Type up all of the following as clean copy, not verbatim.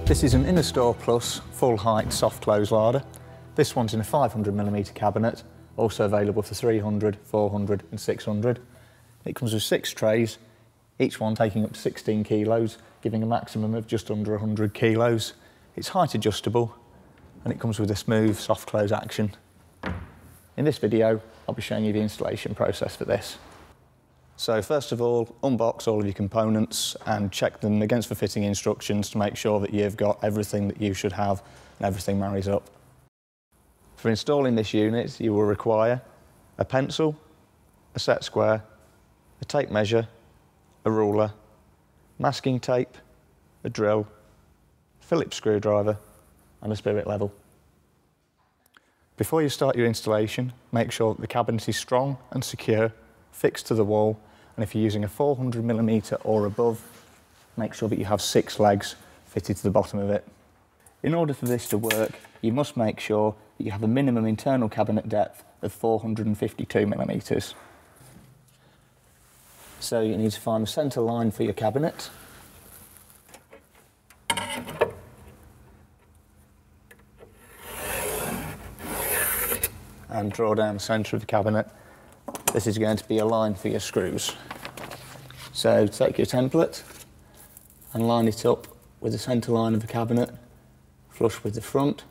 This is an Innostor Plus full height soft close larder. This one's in a 500mm cabinet, also available for 300, 400 and 600. It comes with 6 trays, each one taking up to 16 kilos, giving a maximum of just under 100 kilos. It's height adjustable and it comes with a smooth soft close action. In this video, I'll be showing you the installation process for this. So first of all, unbox all of your components and check them against the fitting instructions to make sure that you've got everything that you should have and everything marries up. For installing this unit, you will require a pencil, a set square, a tape measure, a ruler, masking tape, a drill, a Phillips screwdriver and a spirit level. Before you start your installation, make sure that the cabinet is strong and secure, fixed to the wall, and if you're using a 400mm or above, make sure that you have 6 legs fitted to the bottom of it. In order for this to work, you must make sure that you have a minimum internal cabinet depth of 452mm. So you need to find the centre line for your cabinet. And draw down the centre of the cabinet. This is going to be a line for your screws. So take your template and line it up with the centre line of the cabinet, flush with the front.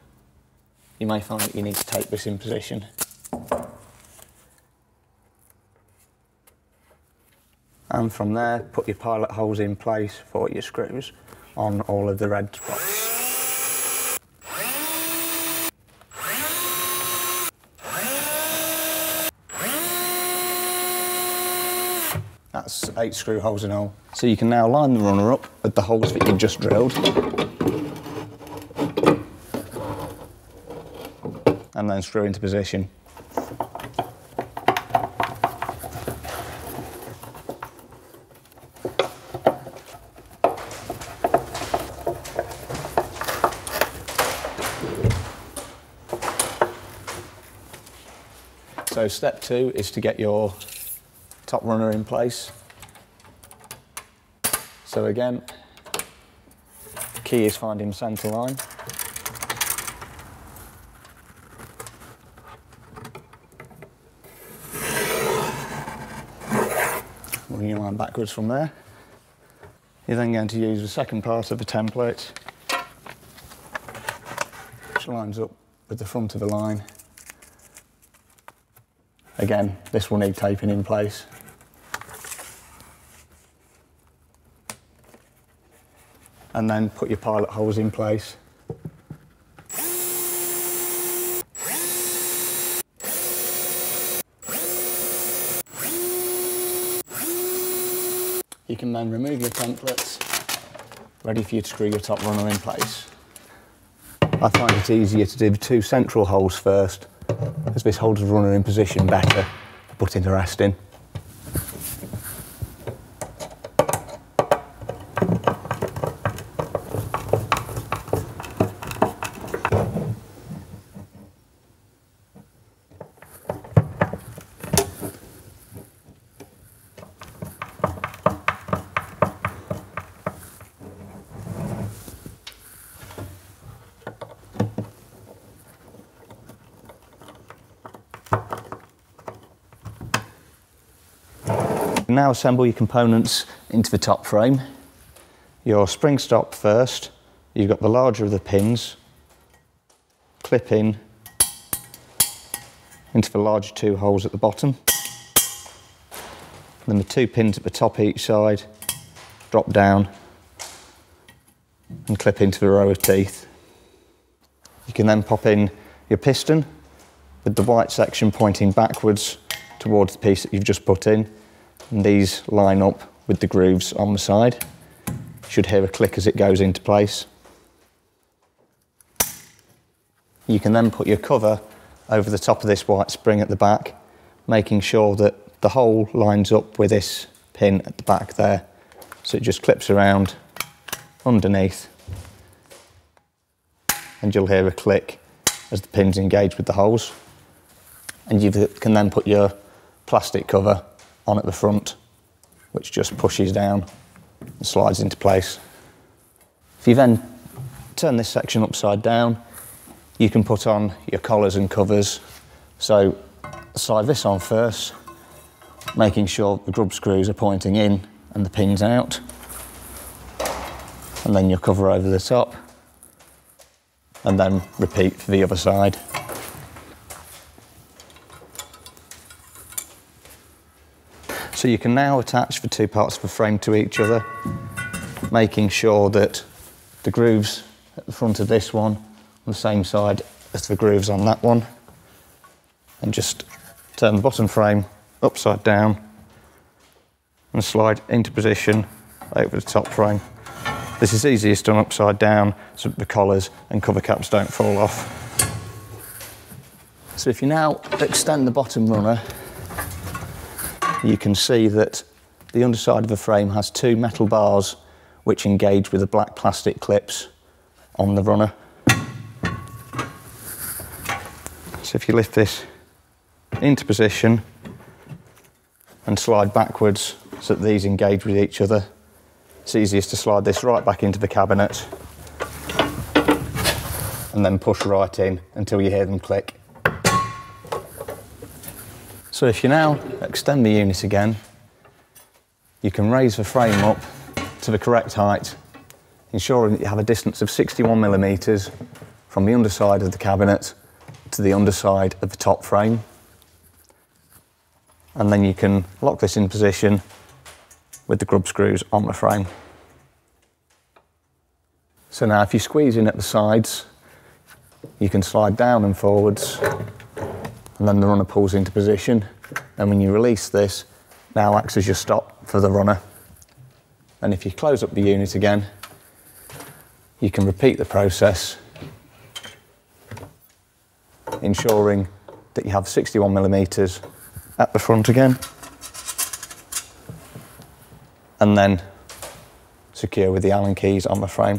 You may find that you need to tape this in position. And from there, put your pilot holes in place for your screws on all of the red spots. That's 8 screw holes in all. So you can now line the runner up with the holes that you've just drilled. And then screw into position. So step 2 is to get your top runner in place. So again, the key is finding the centre line. Running your line backwards from there. You're then going to use the second part of the template, which lines up with the front of the line. Again, this will need taping in place. And then put your pilot holes in place. You can then remove your templates, ready for you to screw your top runner in place. I find it easier to do the 2 central holes first, as this holds the runner in position better for putting the rest in. Now assemble your components into the top frame. Your spring stop first. You've got the larger of the pins, clip in into the larger 2 holes at the bottom. Then the 2 pins at the top each side, drop down and clip into the row of teeth. You can then pop in your piston with the white section pointing backwards towards the piece that you've just put in. And these line up with the grooves on the side. You should hear a click as it goes into place. You can then put your cover over the top of this white spring at the back, making sure that the hole lines up with this pin at the back there. So it just clips around underneath and you'll hear a click as the pins engage with the holes. And you can then put your plastic cover on at the front, which just pushes down and slides into place. If you then turn this section upside down, you can put on your collars and covers. So slide this on first, making sure the grub screws are pointing in and the pins out. And then your cover over the top. And then repeat for the other side. So you can now attach the two parts of the frame to each other, making sure that the grooves at the front of this one on the same side as the grooves on that one. And just turn the bottom frame upside down and slide into position over the top frame. This is easiest done upside down so that the collars and cover caps don't fall off. So if you now extend the bottom runner, you can see that the underside of the frame has two metal bars which engage with the black plastic clips on the runner. So if you lift this into position and slide backwards so that these engage with each other, it's easiest to slide this right back into the cabinet and then push right in until you hear them click. So if you now extend the unit again, you can raise the frame up to the correct height, ensuring that you have a distance of 61mm from the underside of the cabinet to the underside of the top frame. And then you can lock this in position with the grub screws on the frame. So now if you squeeze in at the sides, you can slide down and forwards, and then the runner pulls into position. And when you release this, now acts as your stop for the runner. And if you close up the unit again, you can repeat the process, ensuring that you have 61mm at the front again, and then secure with the Allen keys on the frame.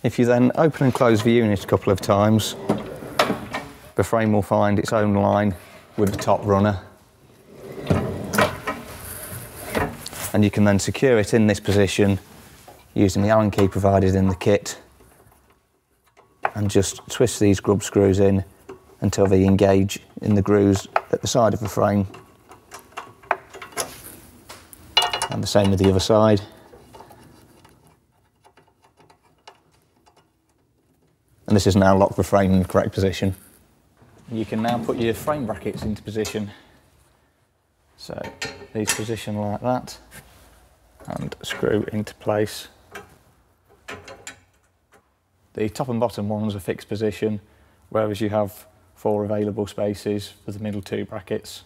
If you then open and close the unit a couple of times, the frame will find its own line with the top runner. And you can then secure it in this position using the Allen key provided in the kit, and just twist these grub screws in until they engage in the grooves at the side of the frame. And the same with the other side. And this has now locked the frame in the correct position. You can now put your frame brackets into position. So these position like that and screw into place. The top and bottom ones are fixed position, whereas you have 4 available spaces for the middle 2 brackets.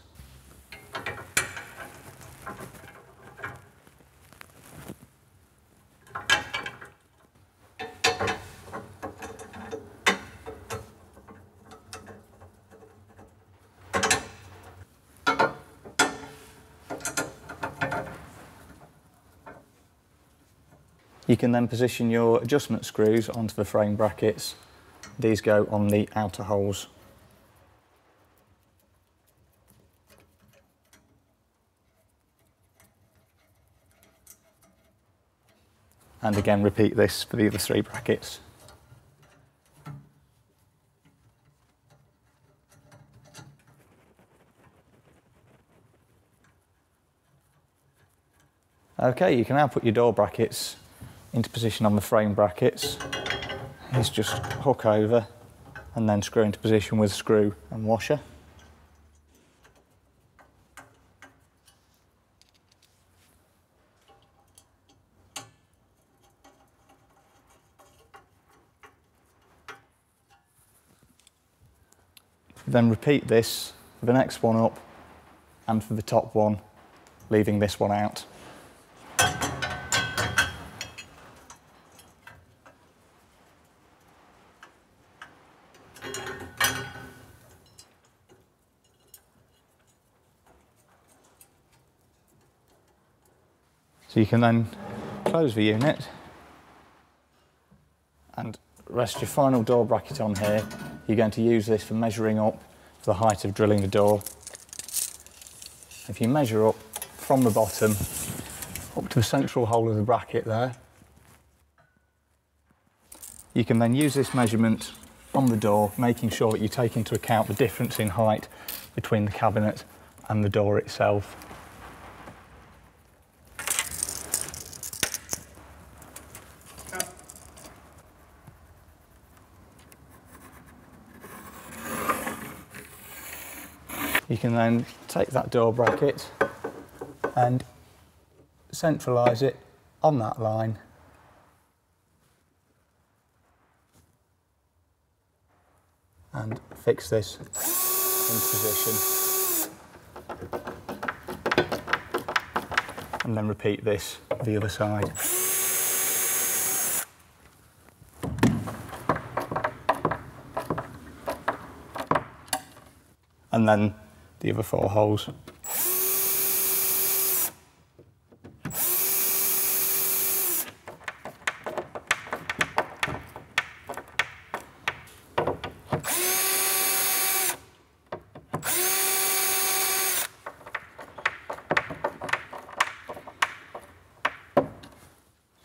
You can then position your adjustment screws onto the frame brackets. These go on the outer holes. And again, repeat this for the other 3 brackets. Okay, you can now put your door brackets into position on the frame brackets. Is just hook over and then screw into position with screw and washer. Then repeat this for the next one up and for the top one, leaving this one out. So you can then close the unit and rest your final door bracket on here. You're going to use this for measuring up for the height of drilling the door. If you measure up from the bottom up to the central hole of the bracket there. You can then use this measurement on the door, making sure that you take into account the difference in height between the cabinet and the door itself. You can then take that door bracket and centralise it on that line, and fix this in position, and then repeat this the other side. And then the other 4 holes.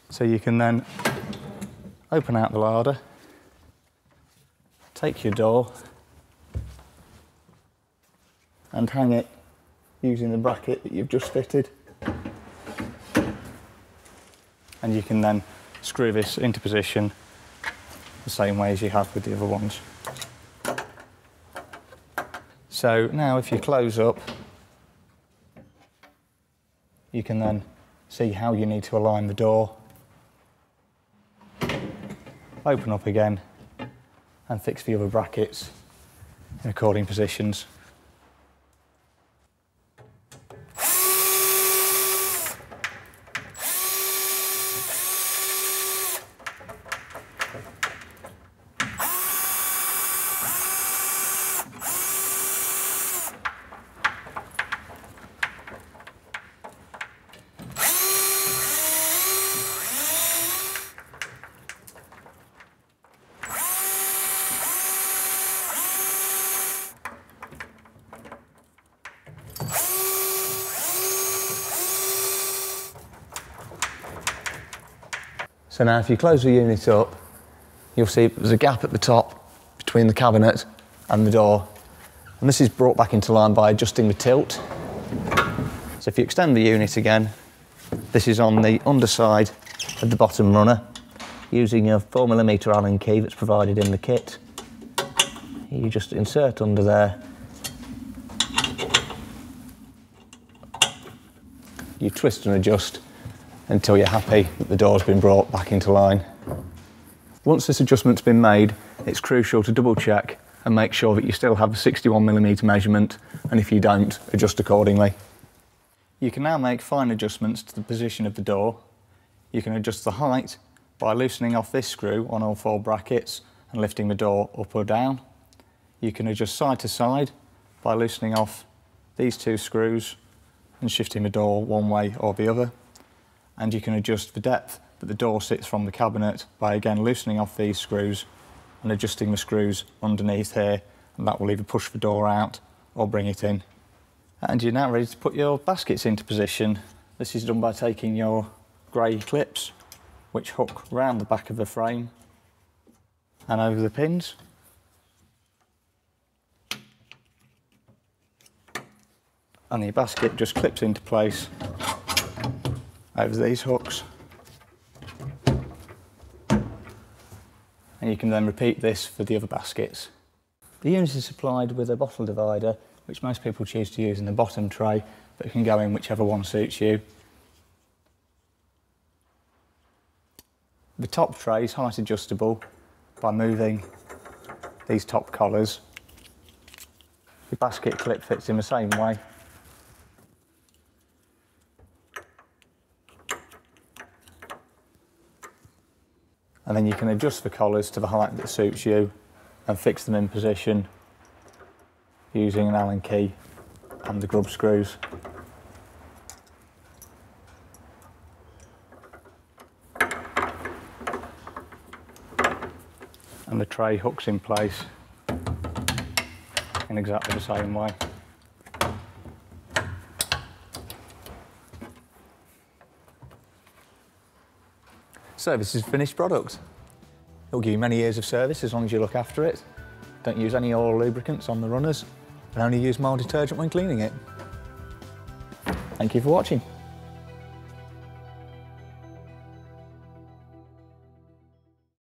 So you can then open out the larder, take your door and hang it using the bracket that you've just fitted. And you can then screw this into position the same way as you have with the other ones. So now if you close up, you can then see how you need to align the door. Open up again and fix the other brackets in according positions. So now if you close the unit up, you'll see there's a gap at the top between the cabinet and the door. And this is brought back into line by adjusting the tilt. So if you extend the unit again, this is on the underside of the bottom runner, using a 4mm Allen key that's provided in the kit. You just insert under there. You twist and adjust until you're happy that the door's been brought back into line. Once this adjustment's been made, it's crucial to double check and make sure that you still have a 61mm measurement, and if you don't, adjust accordingly. You can now make fine adjustments to the position of the door. You can adjust the height by loosening off this screw on all 4 brackets and lifting the door up or down. You can adjust side to side by loosening off these 2 screws and shifting the door one way or the other. And you can adjust the depth that the door sits from the cabinet by again loosening off these screws and adjusting the screws underneath here, and that will either push the door out or bring it in. And you're now ready to put your baskets into position. This is done by taking your grey clips, which hook round the back of the frame and over the pins. And the basket just clips into place over these hooks. And you can then repeat this for the other baskets. The unit is supplied with a bottle divider, which most people choose to use in the bottom tray, but can go in whichever one suits you. The top tray is height adjustable by moving these top collars. The basket clip fits in the same way. And then you can adjust the collars to the height that suits you and fix them in position using an Allen key and the grub screws. And the tray hooks in place in exactly the same way. Service is a finished product. It'll give you many years of service as long as you look after it. Don't use any oil lubricants on the runners and only use mild detergent when cleaning it. Thank you for watching.